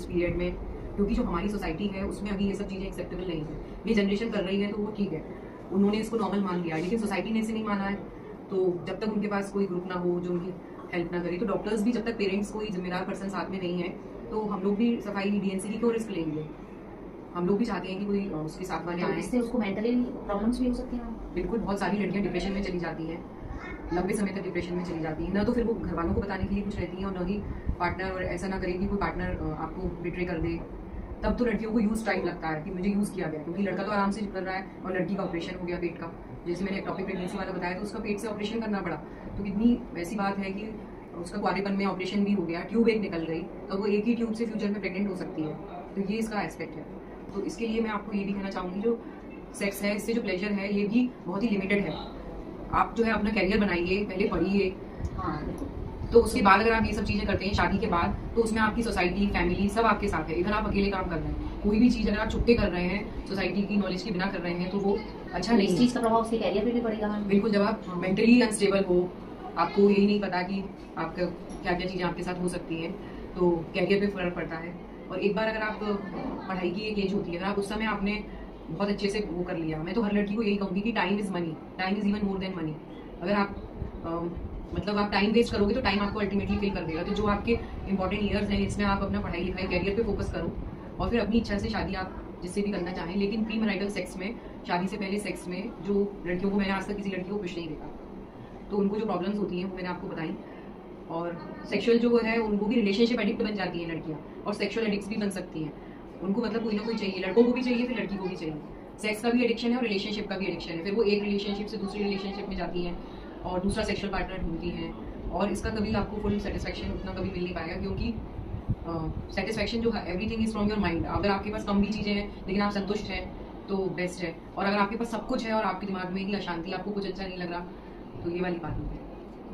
उस पीरियड में, क्योंकि जो हमारी सोसाइटी है उसमें अभी ये सब चीज़ें एक्सेप्टेबल नहीं है। ये जनरेशन कर रही है तो वो ठीक है, उन्होंने इसको नॉर्मल मान लिया, लेकिन सोसाइटी ने इसे नहीं माना है। तो जब तक उनके पास कोई ग्रुप ना हो जो उनकी हेल्प ना करे, तो डॉक्टर्स भी जब तक पेरेंट्स कोई जिम्मेदार पर्सन साथ में नहीं है, तो हम लोग भी सफाई डीएनसी की क्यों रिस्क लेंगे। हम लोग भी चाहते हैं कि कोई उसके साथ वाले आए। इससे उसको मेंटली प्रॉब्लम्स भी हो सकती हैं। बिल्कुल, बहुत सारी लड़कियां डिप्रेशन में चली जाती हैं, लंबे समय तक डिप्रेशन में चली जाती है। ना तो फिर वो घर वालों को बताने के लिए कुछ रहती है, और ना ही पार्टनर, और ऐसा ना करेगी कोई पार्टनर आपको बिट्रे कर दे। तब तो लड़कियों को यूज टाइप लगता है कि मुझे यूज किया गया, क्योंकि लड़का तो आराम से कर रहा है और लड़की का ऑपरेशन हो गया पेट का। जैसे मैंने टॉपिक प्रेगनेंसी वाला बताया, तो उसका पेट से ऑपरेशन करना पड़ा। तो कितनी वैसी बात है कि उसका कुआरेपन में ऑपरेशन भी हो गया, ट्यूब एक निकल गई, तो वो एक ही ट्यूब से फ्यूचर में प्रेग्नेंट हो सकती है। तो ये इसका एस्पेक्ट है। तो इसके लिए मैं आपको ये भी कहना चाहूँगी, जो सेक्स है, इससे जो प्लेजर है ये भी बहुत ही लिमिटेड है। आप जो है अपना कैरियर बनाइए, पहले पढ़िए, तो उसके बाद अगर आप ये सब चीजें करते हैं शादी के बाद, तो उसमें आपकी सोसाइटी, फैमिली सब आपके साथ है। इधर आप अकेले काम कर रहे हैं, कोई भी चीज अगर आप छुप के कर रहे हैं, सोसाइटी की नॉलेज के बिना कर रहे हैं, तो वो अच्छा नहीं है। इस चीज का प्रभाव उसके कैरियर पे भी पड़ेगा। बिल्कुल, जब आप मेंटली अनस्टेबल हो, आपको यही नहीं पता कि आपका क्या क्या चीजें आपके साथ हो सकती है, तो कैरियर पे फर्क पड़ता है। और एक बार अगर आप पढ़ाई की एक एज होती है, अगर आप उस समय आपने बहुत अच्छे से वो कर लिया, मैं तो हर लड़की को यही कहूँगी कि time is money, time is even more than money. अगर आप मतलब आप टाइम वेस्ट करोगे तो टाइम आपको अल्टीमेटली किल कर देगा। तो जो आपके इंपॉर्टेंट ईयर्स हैं, इसमें आप अपना पढ़ाई लिखाई कैरियर पे फोकस करो, और फिर अपनी इच्छा से शादी आप जिससे भी करना चाहें। लेकिन प्री मैरिटल सेक्स में, शादी से पहले सेक्स में जो लड़कियों को, मैंने आज तक किसी लड़की को खुश नहीं देखा, तो उनको जो प्रॉब्लम्स होती हैं वो मैंने आपको बताई। और सेक्सुअल जो है, उनको भी रिलेशनशिप एडिक्ट बन जाती हैं लड़कियाँ, और सेक्सुअल एडिक्ट भी बन सकती हैं। उनको मतलब कोई ना कोई चाहिए, लड़कों को भी चाहिए, फिर लड़की को भी चाहिए। सेक्स का भी एडिक्शन है और रिलेशनशिप का भी एडिक्शन है। फिर वो एक रिलेशनशिप से दूसरी रिलेशनशिप में जाती हैं और दूसरा सेक्सुअल पार्टनर ढूंढती हैं, और इसका कभी आपको फुल सेटिस्फैक्शन उतना कभी मिल नहीं पाएगा, क्योंकि सेटिस्फैक्शन जो है, everything is from your mind. अगर आपके पास कम भी चीज़ें हैं लेकिन आप संतुष्ट हैं तो बेस्ट है, और अगर आपके पास सब कुछ है और आपके दिमाग में ही अशांति, आपको कुछ अच्छा नहीं लग रहा, तो ये वाली बात नहीं है।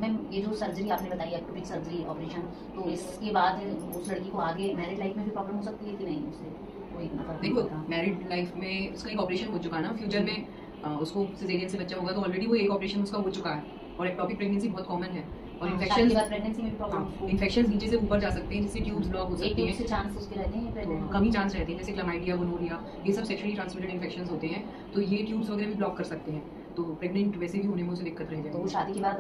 मैम, ये जो सर्जरी आपने बताई, एक्टोपिक सर्जरी ऑपरेशन, तो इसके बाद उस लड़की को आगे मैरिड लाइफ में भी प्रॉब्लम हो सकती है कि नहीं? उससे कोई मतलब देखो, मैरिड लाइफ में उसका एक ऑपरेशन हो चुका है ना, फ्यूचर में उसको सिजेरियन से बच्चा होगा, तो ऑलरेडी वो एक ऑपरेशन उसका हो चुका है, और एक्टोपिक प्रेगनेंसी बहुत कॉमन है। और इन्फेक्शन नीचे से ऊपर जा सकते हैं, जिससे ट्यूब्स ब्लॉक हो सकती हैं, चांस उसके रहते हैं, कम ही चांस रहते हैं। जैसे क्लमाइडिया, गोनोरिया, ये सब सेक्सुअली ट्रांसमिटेड इन्फेक्शंस होते हैं, तो ये ट्यूब्स वगैरह भी ब्लॉक कर सकते हैं, तो प्रेग्नेंट वैसे भी होने में उसे दिक्कत रह जाएगी। तो शादी के बाद